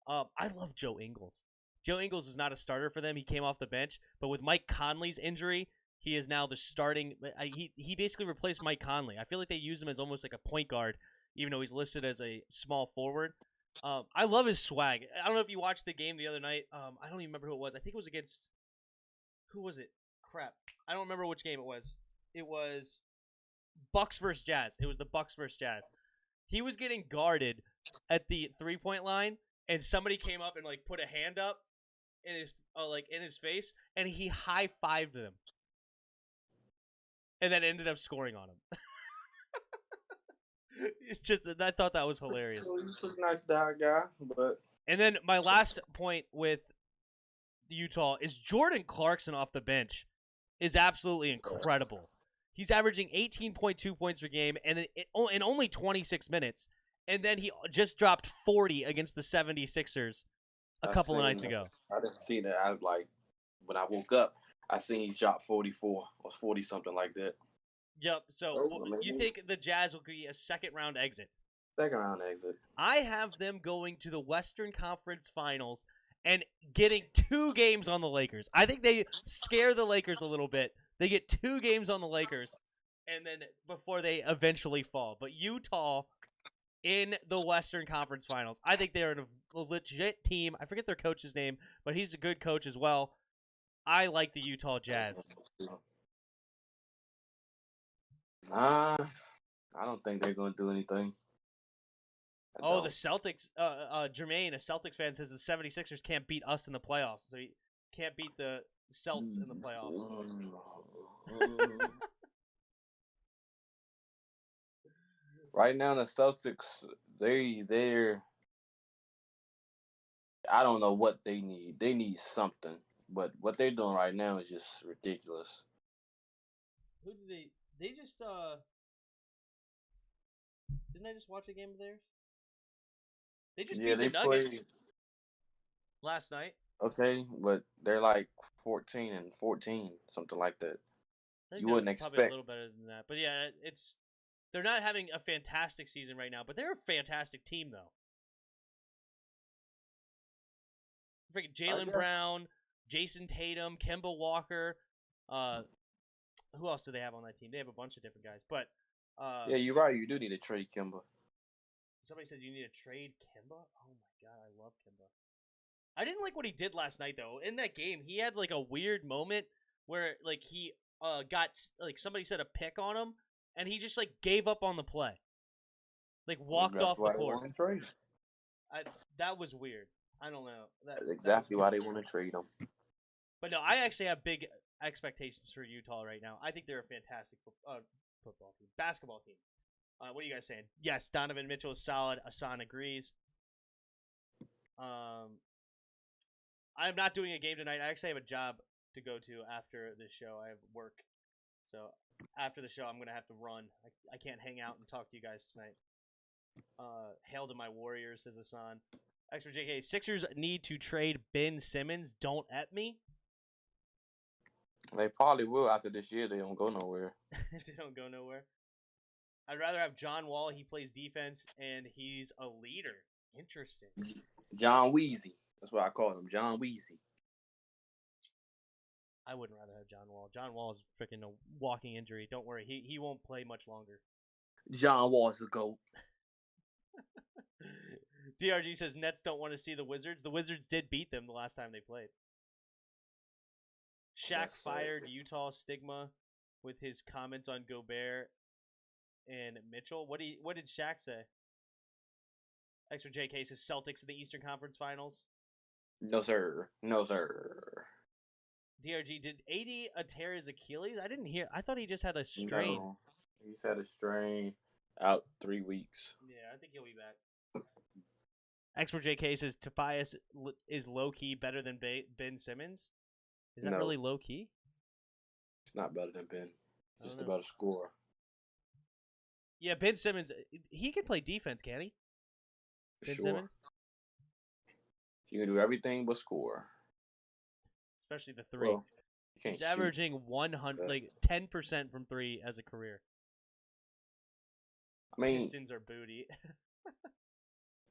I love Joe Ingles. Joe Ingles was not a starter for them. He came off the bench. But with Mike Conley's injury, he is now the starting. He basically replaced Mike Conley. I feel like they use him as almost like a point guard, even though he's listed as a small forward. I love his swag. I don't know if you watched the game the other night. I don't even remember who it was. I think it was against. Who was it? Crap. I don't remember which game it was. It was Bucks versus Jazz. It was the Bucks versus Jazz. He was getting guarded at the 3-point line, and somebody came up and like put a hand up in his face, and he high-fived them. And then ended up scoring on him. It's just I thought that was hilarious. He's a nice guy, but. And then my last point with Utah is Jordan Clarkson off the bench is absolutely incredible. He's averaging 18.2 points per game, and in only 26 minutes. And then he just dropped 40 against the 76ers a couple of nights ago. I didn't see that. When I woke up, I seen he dropped 44 or 40 something like that. Yep. So you think the Jazz will be a second-round exit? Second-round exit. I have them going to the Western Conference Finals and getting 2 games on the Lakers. I think they scare the Lakers a little bit. They get 2 games on the Lakers, and then before they eventually fall. But Utah in the Western Conference Finals. I think they're a legit team. I forget their coach's name, but he's a good coach as well. I like the Utah Jazz. I don't think they're going to do anything. I Oh, the don't. Celtics. Jermaine, a Celtics fan, says the 76ers can't beat us in the playoffs. So he can't beat the Celts in the playoffs. Right now, the Celtics, they're. I don't know what they need. They need something, but what they're doing right now is just ridiculous. Who did they? They just didn't I just watch a game of theirs? They just Yeah, beat the they Nuggets play last night. okay, but they're like 14-14, something like that. I think You they're wouldn't probably a expect. little better than that. But yeah, they're not having a fantastic season right now, but they're a fantastic team though. Freaking I Jalen guess. Brown, Jason Tatum, Kemba Walker. Who else do they have on that team? They have a bunch of different guys. But Yeah, you're right. You do need to trade Kimba. somebody said you need to trade Kemba. Oh my god, I love Kemba. I didn't like what he did last night though. In that game, he had like a weird moment where like he got like somebody said a pick on him, and he just like gave up on the play, like walked That's off the why they court. want to trade. That was weird. I don't know. That's exactly why they want to trade him. But no, I actually have big expectations for Utah right now. I think they're a fantastic football team, basketball team. What are you guys saying? Yes, Donovan Mitchell is solid. Asan agrees. I'm not doing a game tonight. I actually have a job to go to after this show. I have work. So after the show, I'm going to have to run. I can't hang out and talk to you guys tonight. Hail to my Warriors, says Asan. X for JK. Sixers need to trade Ben Simmons. Don't at me. They probably will after this year. They don't go nowhere. They don't go nowhere. I'd rather have John Wall. He plays defense, and he's a leader. Interesting. John Weezy. That's what I call him, John Weezy. I wouldn't rather have John Wall. John Wall is freaking a walking injury. Don't worry. He won't play much longer. John Wall's the GOAT. DRG says Nets don't want to see the Wizards. The Wizards did beat them the last time they played. Shaq fired Utah stigma with his comments on Gobert and Mitchell. What did Shaq say? X for JK says Celtics in the Eastern Conference Finals. No, sir. No, sir. DRG, did AD tear his Achilles? I didn't hear. I thought he just had a strain. No. He's had a strain out 3 weeks. Yeah, I think he'll be back. X for JK says Tobias is low-key better than Ben Simmons. Is that really low-key? It's not better than Ben. It's just about a score. Yeah, Ben Simmons, he can play defense, can't he? Ben Simmons? You can do everything but score. Especially the three. Well, he's averaging 10% from three as a career. I mean, Pistons are booty.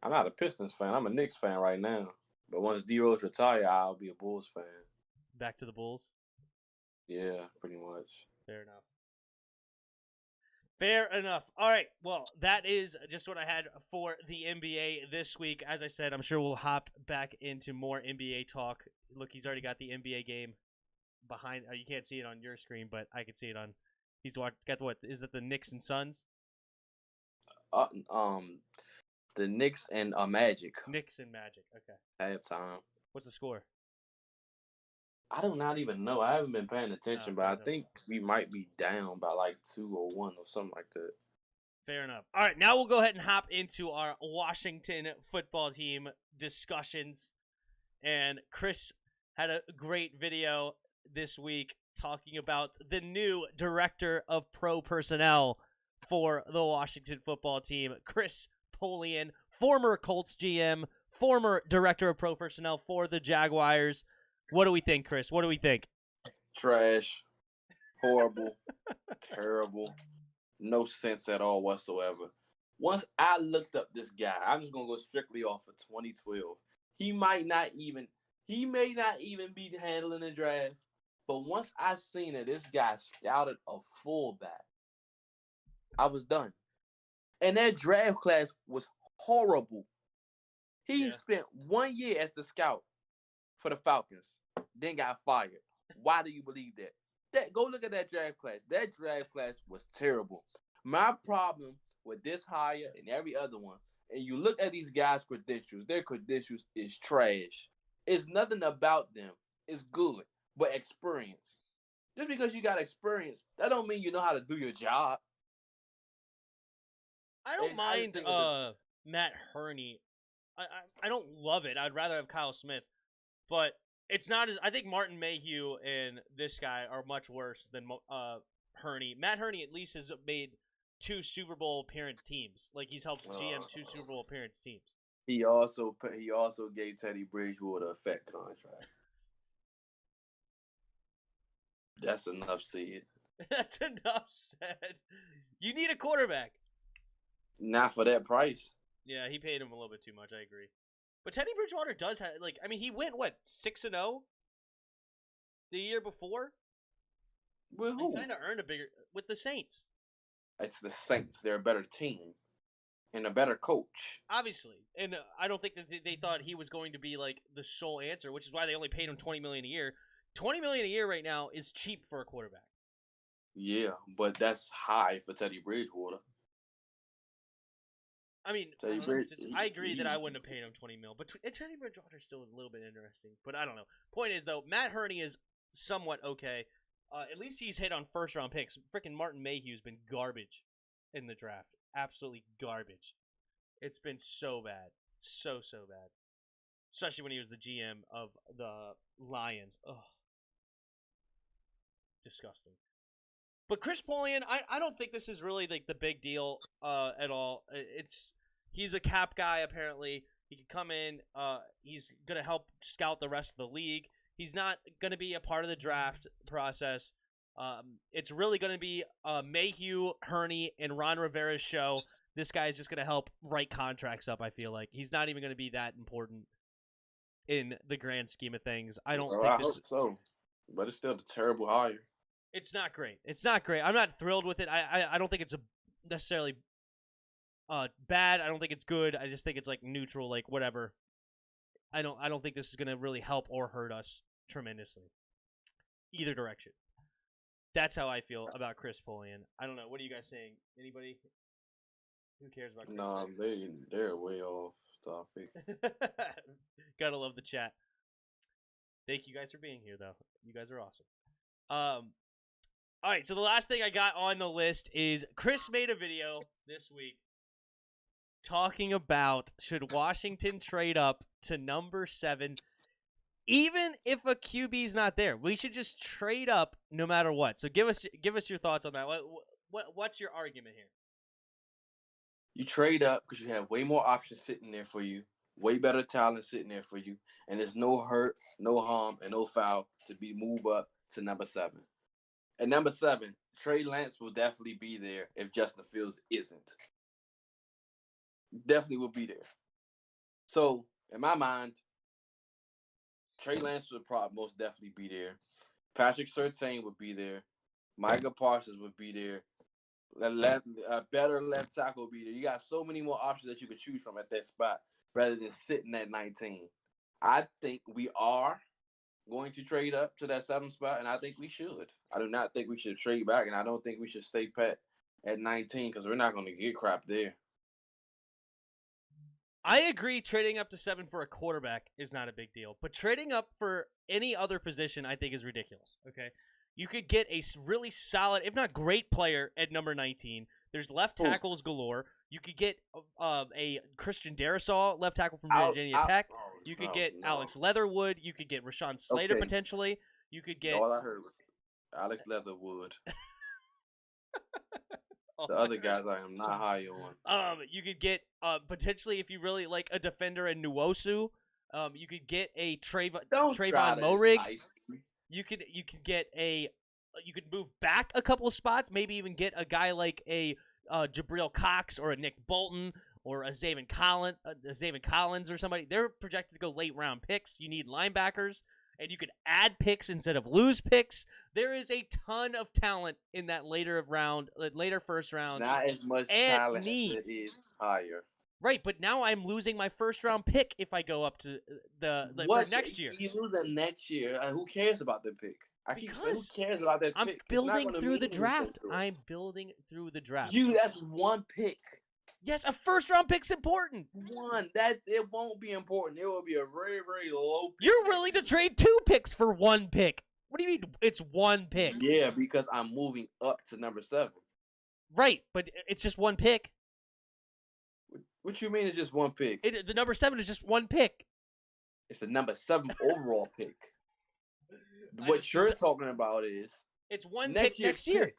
I'm not a Pistons fan. I'm a Knicks fan right now. But once D-Rose retire, I'll be a Bulls fan. Back to the Bulls? Yeah, pretty much. Fair enough. Fair enough. All right. Well, that is just what I had for the NBA this week. As I said, I'm sure we'll hop back into more NBA talk. Look, he's already got the NBA game behind. You can't see it on your screen, but I can see it on. He's got what? Is that the Knicks and Suns? The Knicks and Magic. Knicks and Magic. Okay. Halftime. What's the score? I do not even know. I haven't been paying attention, but I think we might be down by like 2 or 1 or something like that. Fair enough. All right, now we'll go ahead and hop into our Washington football team discussions. And Chris had a great video this week talking about the new director of pro personnel for the Washington football team, Chris Polian, former Colts GM, former director of pro personnel for the Jaguars. What do we think, Chris? What do we think? Trash. Horrible. Terrible. No sense at all whatsoever. Once I looked up this guy, I'm just going to go strictly off of 2012. He may not even be handling the draft. But once I seen that this guy scouted a fullback, I was done. And that draft class was horrible. He spent 1 year as the scout for the Falcons, then got fired. Why do you believe that? Go look at that draft class. That draft class was terrible. My problem with this hire and every other one and you look at these guys' credentials, their credentials is trash. It's nothing about them. It's good, but experience. Just because you got experience, that don't mean you know how to do your job. I don't mind Matt Hurney. I don't love it. I'd rather have Kyle Smith, but it's not as. I think Martin Mayhew and this guy are much worse than Hurney. Matt Hurney at least has made 2 Super Bowl appearance teams. Like he's helped GM 2 Super Bowl appearance teams. He also gave Teddy Bridgewater a fat contract. That's enough said. That's enough said. You need a quarterback. Not for that price. Yeah, he paid him a little bit too much. I agree. But Teddy Bridgewater does have, like, I mean, he went, 6-0 the year before? With who? He kind of earned a bigger, with the Saints. It's the Saints. They're a better team and a better coach. Obviously. And I don't think that they thought he was going to be, like, the sole answer, which is why they only paid him $20 million a year. $20 million a year right now is cheap for a quarterback. Yeah, but that's high for Teddy Bridgewater. I mean, I agree that I wouldn't have paid him $20 million, but Teddy Bridgewater is still a little bit interesting. But I don't know. Point is, though, Matt Hurney is somewhat okay. At least he's hit on first-round picks. Freaking Martin Mayhew's been garbage in the draft. Absolutely garbage. It's been so bad. So bad. Especially when he was the GM of the Lions. Ugh. Disgusting. But Chris Polian, I don't think this is really like the big deal at all. He's a cap guy apparently. He can come in. He's gonna help scout the rest of the league. He's not gonna be a part of the draft process. It's really gonna be Mayhew, Hurney, and Ron Rivera's show. This guy is just gonna help write contracts up. I feel like he's not even gonna be that important in the grand scheme of things. I hope so, but it's still a terrible hire. It's not great. It's not great. I'm not thrilled with it. I don't think it's necessarily bad. I don't think it's good. I just think it's like neutral, like whatever. I don't think this is gonna really help or hurt us tremendously. Either direction. That's how I feel about Chris Polian. I don't know. What are you guys saying? Anybody? Who cares about Chris? No, they're way off topic. Gotta love the chat. Thank you guys for being here, though. You guys are awesome. All right, so the last thing I got on the list is Chris made a video this week talking about should Washington trade up to number 7 even if a QB's not there. We should just trade up no matter what. So give us your thoughts on that. What's your argument here? You trade up because you have way more options sitting there for you, way better talent sitting there for you, and there's no hurt, no harm, and no foul to be moved up to number 7. At number 7, Trey Lance will definitely be there if Justin Fields isn't. Definitely will be there. So, in my mind, Trey Lance would probably most definitely be there. Patrick Surtain would be there. Micah Parsons would be there. A better left tackle would be there. You got so many more options that you could choose from at that spot rather than sitting at 19. I think we are going to trade up to that 7th spot, and I think we should. I do not think we should trade back, and I don't think we should stay pat at 19 because we're not going to get crap there. I agree trading up to 7 for a quarterback is not a big deal, but trading up for any other position I think is ridiculous, okay? You could get a really solid, if not great player at number 19. There's left tackles galore. You could get a Christian Darrisaw, left tackle from Virginia Tech. You could get Alex Leatherwood. You could get Rashawn Slater potentially. You could get... All I heard was Alex Leatherwood. The other guys I am not high on. You could get potentially, if you really like a defender in Nwosu, you could get a Trayvon Moehrig. You could move back a couple of spots, maybe even get a guy like a Jabril Cox or a Nick Bolton or a Zaven Collins or somebody. They're projected to go late round picks. You need linebackers, and you could add picks instead of lose picks. There is a ton of talent in that later first round. Not as much talent as it is higher. Right, but now I'm losing my first round pick if I go up to for next year. You lose that next year. Who cares about the pick? Keep saying, who cares about that pick? I'm building through the draft. I'm building through the draft. That's one pick. Yes, a first-round pick's important. It won't be important. It will be a very, very low pick. You're willing to trade 2 picks for 1 pick. What do you mean it's 1 pick? Yeah, because I'm moving up to number 7. Right, but it's just 1 pick. What you mean it's just 1 pick? The number 7 is just 1 pick. It's the number 7 overall pick. What you're talking about is it's 1 pick next year. Pick.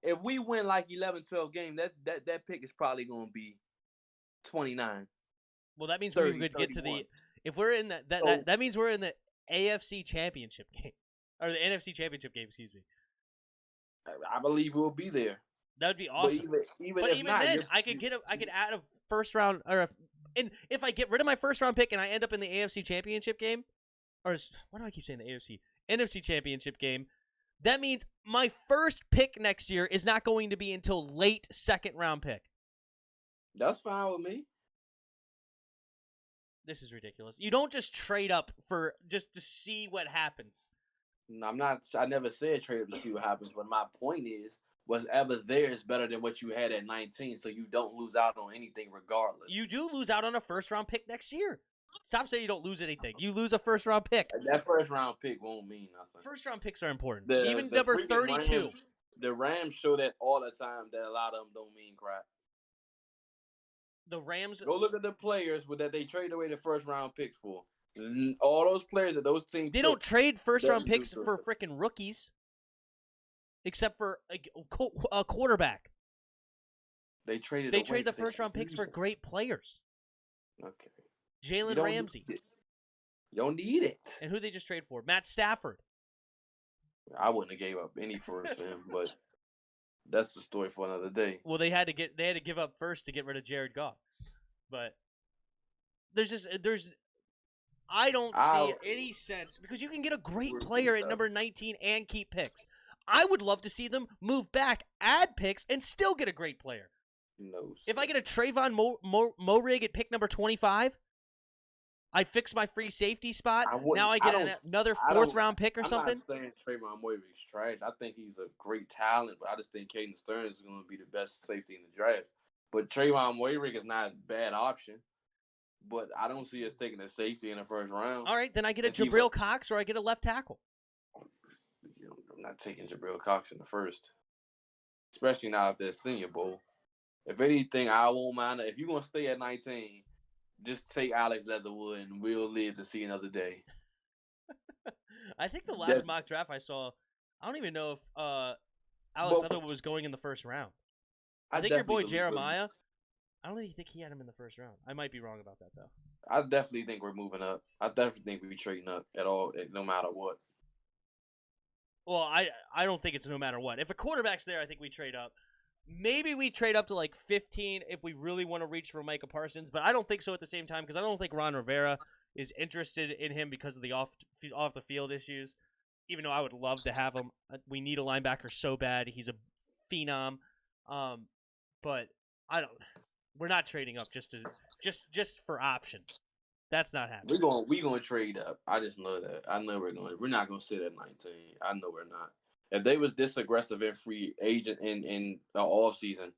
If we win like 11, 12 games, that pick is probably going to be 29. Well, that means 30, we would 31. get to the if we're in that means we're in the AFC Championship game or the NFC Championship game, excuse me. I believe we'll be there. That would be awesome. But even not, then, I could add a first round and if I get rid of my first round pick and I end up in the AFC Championship game, or why do I keep saying the NFC Championship game? That means my first pick next year is not going to be until late second round pick. That's fine with me. This is ridiculous. You don't just trade up for just to see what happens. No, I never said trade up to see what happens, but my point is whatever there is better than what you had at 19, so you don't lose out on anything regardless. You do lose out on a first-round pick next year. Stop saying you don't lose anything. You lose a first-round pick. That first-round pick won't mean nothing. First-round picks are important. Even the number 32. The Rams show that all the time that a lot of them don't mean crap. The Rams... Go look at the players that they traded away the first-round picks for. All those players that those teams They don't trade first-round picks for freaking rookies. Except for a quarterback. They trade the first-round picks for great players. Okay. Jalen Ramsey. You don't need it. And who they just trade for? Matt Stafford. I wouldn't have gave up any first for him, but that's the story for another day. Well, they had to give up first to get rid of Jared Goff. But I don't see any sense because you can get a great player at number 19 and keep picks. I would love to see them move back, add picks, and still get a great player. No. If I get a Trayvon Morig at pick number 25, I fix my free safety spot. Now I get another fourth-round pick or something. I'm not saying Trayvon Morig is trash. I think he's a great talent, but I just think Caden Stearns is going to be the best safety in the draft. But Trayvon Morig is not a bad option. But I don't see us taking a safety in the first round. All right, then I get a Jabril Cox or I get a left tackle. I'm not taking Jabril Cox in the first, especially now if there's Senior Bowl. If anything, I won't mind. If you're going to stay at 19, just take Alex Leatherwood and we'll live to see another day. I think the last mock draft I saw, I don't even know if Alex Leatherwood was going in the first round. I think your boy Jeremiah, I don't even think he had him in the first round. I might be wrong about that, though. I definitely think we're moving up. I definitely think we're trading up at all, no matter what. Well, I don't think it's no matter what. If a quarterback's there, I think we trade up. Maybe we trade up to like 15 if we really want to reach for Micah Parsons, but I don't think so at the same time because I don't think Ron Rivera is interested in him because of the off the field issues. Even though I would love to have him, we need a linebacker so bad. He's a phenom, but we're not trading up just for options. That's not happening. We're gonna trade up. I just know that. I know we're not gonna sit at 19. I know we're not. If they was this aggressive in free agent in the off season,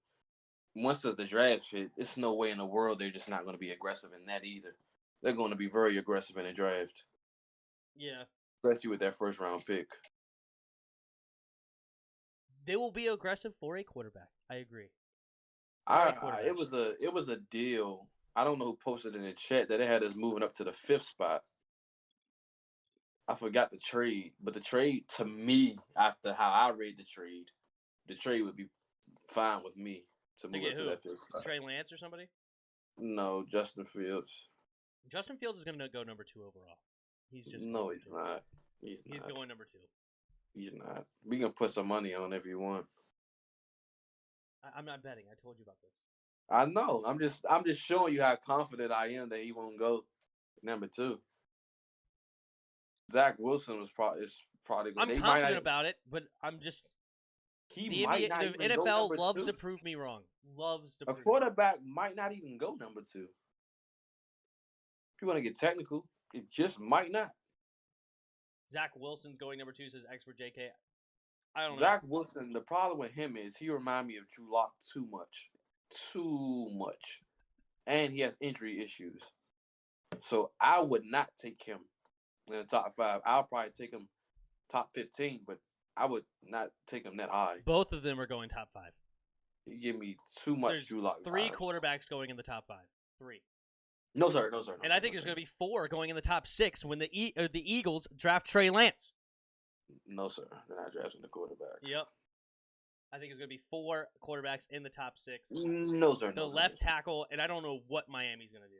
once the draft hit, it's no way in the world they're just not gonna be aggressive in that either. They're gonna be very aggressive in the draft. Yeah. Especially with that first round pick. They will be aggressive for a quarterback. I agree. It was a deal. I don't know who posted in the chat that they had us moving up to the 5th spot. I forgot the trade, but the trade to me, after how I read the trade would be fine with me to move up to that 5th spot. Trey Lance or somebody? No, Justin Fields. Justin Fields is going to go number 2 overall. He's just he's not. He's going number 2. He's not. We can put some money on if you want. I'm not betting. I told you about this. I know. I'm just showing you how confident I am that he won't go number 2. Zach Wilson is probably going. I'm confident about it, but I'm just. The NFL loves to prove me wrong. A quarterback might not even go number 2. If you want to get technical, it just might not. Zach Wilson's going number 2, says expert JK. I don't know. Zach Wilson, the problem with him is he reminds me of Drew Lock too much. too much, and he has injury issues. So I would not take him in the top 5. I'll probably take him top 15, but I would not take him that high. Both of them are going top 5. You give me too much There's Drew Lock. 3 vibes. quarterbacks going in the top 5. 3. No, sir. No, sir. And I think there's going to be 4 going in the top 6 when the Eagles draft Trey Lance. No, sir. They're not drafting the quarterback. Yep. I think there's going to be 4 quarterbacks in the top 6. No, sir. The left tackle, and I don't know what Miami's going to do.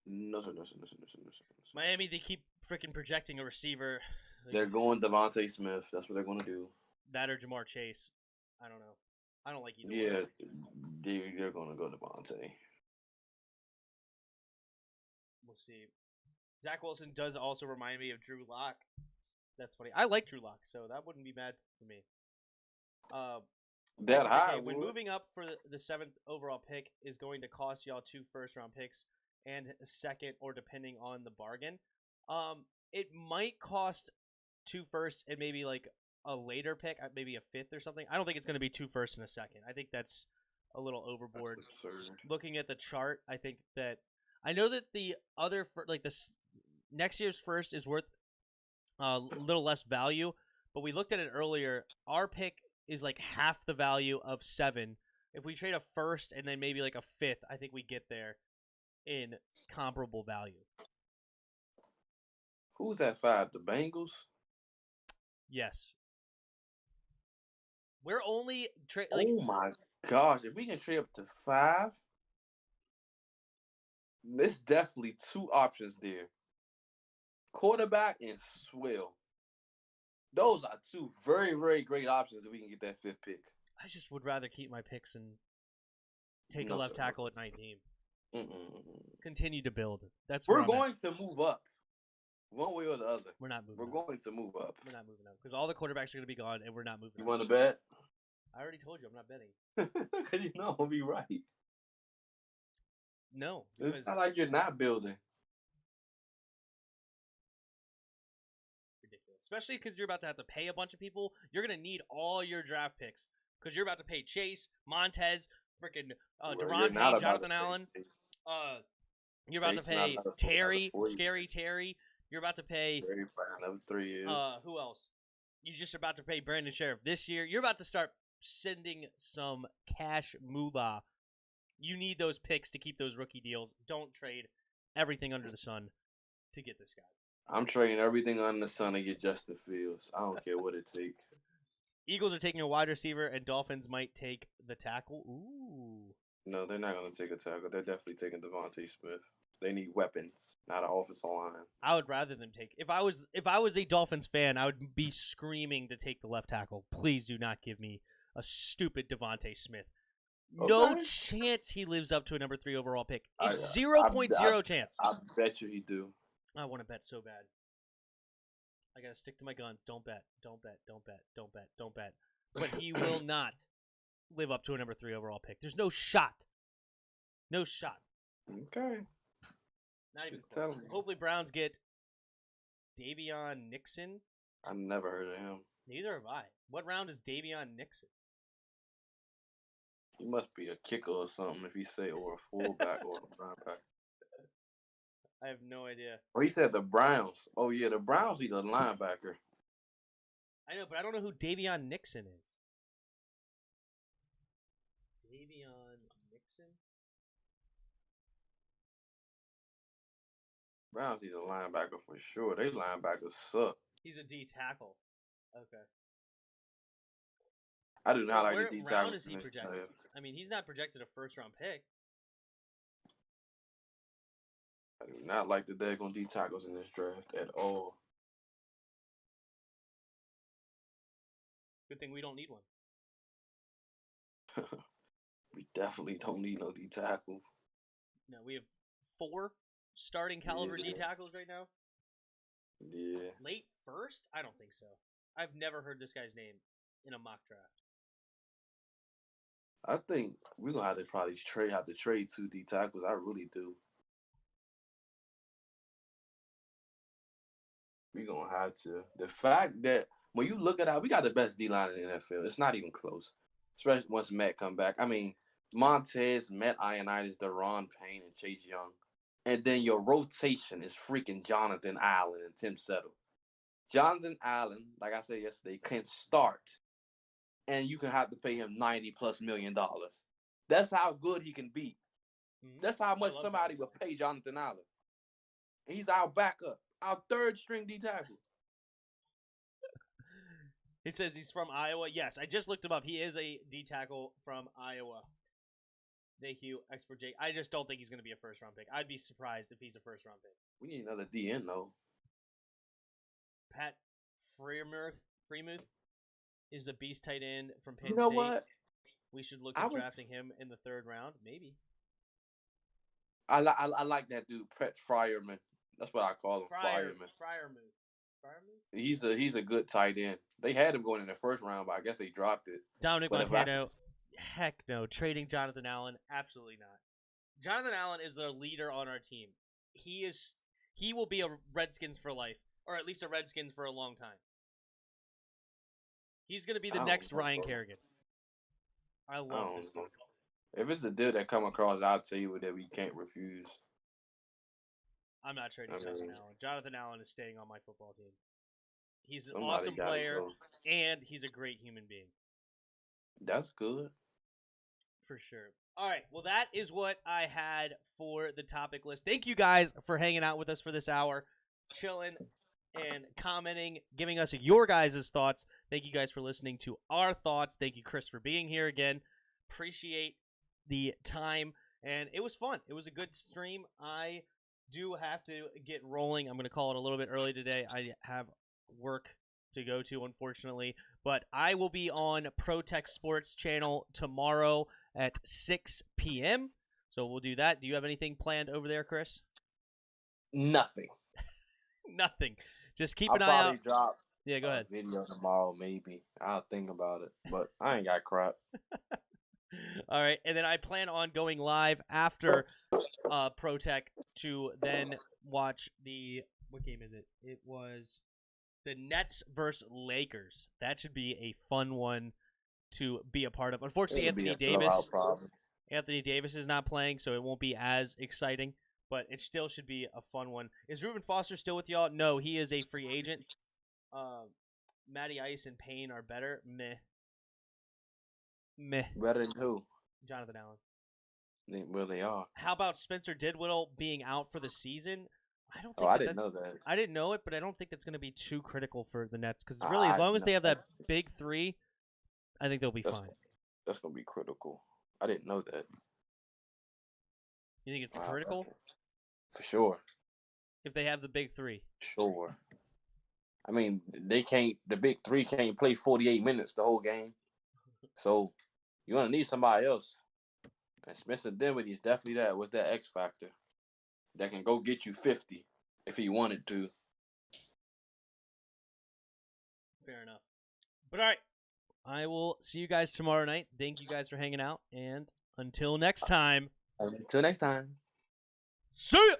No, sir. No, sir. Miami, they keep freaking projecting a receiver. They're going Devontae Smith. That's what they're going to do. That or Jamar Chase. I don't know. I don't like either Yeah, one. they're going to go Devontae. We'll see. Zach Wilson does also remind me of Drew Lock. That's funny. I like Drew Lock, so that wouldn't be bad for me. That high. When moving up for the 7th overall pick is going to cost y'all 2 first-round picks and a second, or depending on the bargain. It might cost 2 firsts and maybe like a later pick, maybe a 5th or something. I don't think it's going to be 2 firsts and a second. I think that's a little overboard. That's absurd. Looking at the chart, I think that I know that the other next year's first is worth a little less value, but we looked at it earlier. Our pick is like half the value of 7. If we trade a first and then maybe like a 5th, I think we get there in comparable value. Who's at 5? The Bengals? Yes. We're only oh my gosh! If we can trade up to 5, there's definitely 2 options there: quarterback and Swill. Those are 2 very, very great options if we can get that 5th pick. I just would rather keep my picks and take a left tackle at 19. Continue to build. We're going to move up. One way or the other. We're not moving We're up. going to move up. We're not moving up. Because all the quarterbacks are going to be gone, and we're not moving up. You want to bet? I already told you I'm not betting. Because you know I'll be right. No. It's not like you're not building. Ridiculous. Especially because you're about to have to pay a bunch of people. You're going to need all your draft picks. Because you're about to pay Chase, Montez, freaking Deron Payne, Jonathan Allen. You're about to pay Terry, Scary Terry. You're about to pay Terry for another 3 years. Who else? You're just about to pay Brandon Sheriff this year. You're about to start sending some cash moolah. You need those picks to keep those rookie deals. Don't trade everything under the sun to get this guy. I'm trading everything under the sun to get Justin Fields. I don't care what it takes. Eagles are taking a wide receiver, and Dolphins might take the tackle. Ooh. No, they're not going to take a tackle. They're definitely taking Devontae Smith. They need weapons, not an offensive line. I would rather them take. If I was a Dolphins fan, I would be screaming to take the left tackle. Please do not give me a stupid Devontae Smith. Okay. No chance he lives up to a number 3 overall pick. It's 0.0 chance. I bet you he do. I want to bet so bad. I gotta stick to my guns. Don't bet. Don't bet. Don't bet. Don't bet. Don't bet. But he will not live up to a number 3 overall pick. There's no shot. No shot. Okay. Not even close. Hopefully Browns get Davion Nixon. I never heard of him. Neither have I. What round is Davion Nixon? He must be a kicker or something if he say, or a fullback or a linebacker. I have no idea. Oh, he said the Browns. Oh, yeah, the Browns need a linebacker. I know, but I don't know who Davion Nixon is. Davion Nixon? Browns need a linebacker for sure. They linebackers suck. He's a D tackle. Okay. I do not like the D tackle. Where round is he projected? I mean, he's not projected a first-round pick. I do not like the daggone D tackles in this draft at all. Good thing we don't need one. We definitely don't need no D tackle. No, we have 4 starting caliber D tackles right now. Yeah. Late first? I don't think so. I've never heard this guy's name in a mock draft. I think we're gonna have to probably trade 2 D tackles. I really do. We're gonna have to. The fact that when you look at how we got the best D line in the NFL, it's not even close. Especially once Matt come back. I mean, Montez, Matt Ioannidis, Deron Payne, and Chase Young. And then your rotation is freaking Jonathan Allen and Tim Settle. Jonathan Allen, like I said yesterday, can start, and you can have to pay him $90+ million. That's how good he can be. That's how much somebody would pay Jonathan Allen. And he's our backup, our third string D tackle. He says he's from Iowa. Yes, I just looked him up. He is a D tackle from Iowa. Thank you, Expert Jake. I just don't think he's going to be a first-round pick. I'd be surprised if he's a first-round pick. We need another DN, though. Pat Freiermuth is a beast tight end from Penn State. You know what? We should look at drafting him in the 3rd round, maybe. I like that dude, Pat Freiermuth. That's what I call him, Freiermuth. He's a good tight end. They had him going in the 1st round, but I guess they dropped it. Dominic Montano, heck no. Trading Jonathan Allen, absolutely not. Jonathan Allen is the leader on our team. He will be a Redskins for life, or at least a Redskins for a long time. He's going to be the next Ryan Kerrigan. I love this dude. If it's a deal that come across, I'll tell you that we can't refuse. I'm not trading Jonathan Allen. Jonathan Allen is staying on my football team. He's an awesome player, and he's a great human being. That's good. For sure. All right, well, that is what I had for the topic list. Thank you guys for hanging out with us for this hour, chilling and commenting, giving us your guys' thoughts. Thank you guys for listening to our thoughts. Thank you, Chris, for being here again. Appreciate the time, and it was fun. It was a good stream. I do have to get rolling. I'm going to call it a little bit early today. I have work to go to, unfortunately, but I will be on ProTech Sports channel tomorrow at 6 p.m., so we'll do that. Do you have anything planned over there, Chris? Nothing. Nothing. Just keep an eye out. I'll probably drop go ahead. Video tomorrow, maybe. I'll think about it, but I ain't got crap. All right, and then I plan on going live after ProTech to then watch what game is it? It was the Nets versus Lakers. That should be a fun one to be a part of. Unfortunately, Anthony Davis is not playing, so it won't be as exciting, but it still should be a fun one. Is Reuben Foster still with y'all? No, he is a free agent. Matty Ice and Payne are better. Meh. Better than who? Jonathan Allen. Well, they are. How about Spencer Didwiddle being out for the season? I didn't know that. I didn't know it, but I don't think that's going to be too critical for the Nets because really, as long as they have that big 3, I think they'll be fine. That's going to be critical. I didn't know that. You think it's critical? For sure. If they have the big 3. Sure. I mean, the big 3 can't play 48 minutes the whole game. So you're going to need somebody else. And Spencer Dinwiddie is definitely that. What's that X factor? That can go get you 50 if he wanted to. Fair enough. But all right. I will see you guys tomorrow night. Thank you guys for hanging out. And until next time. Until next time. See ya!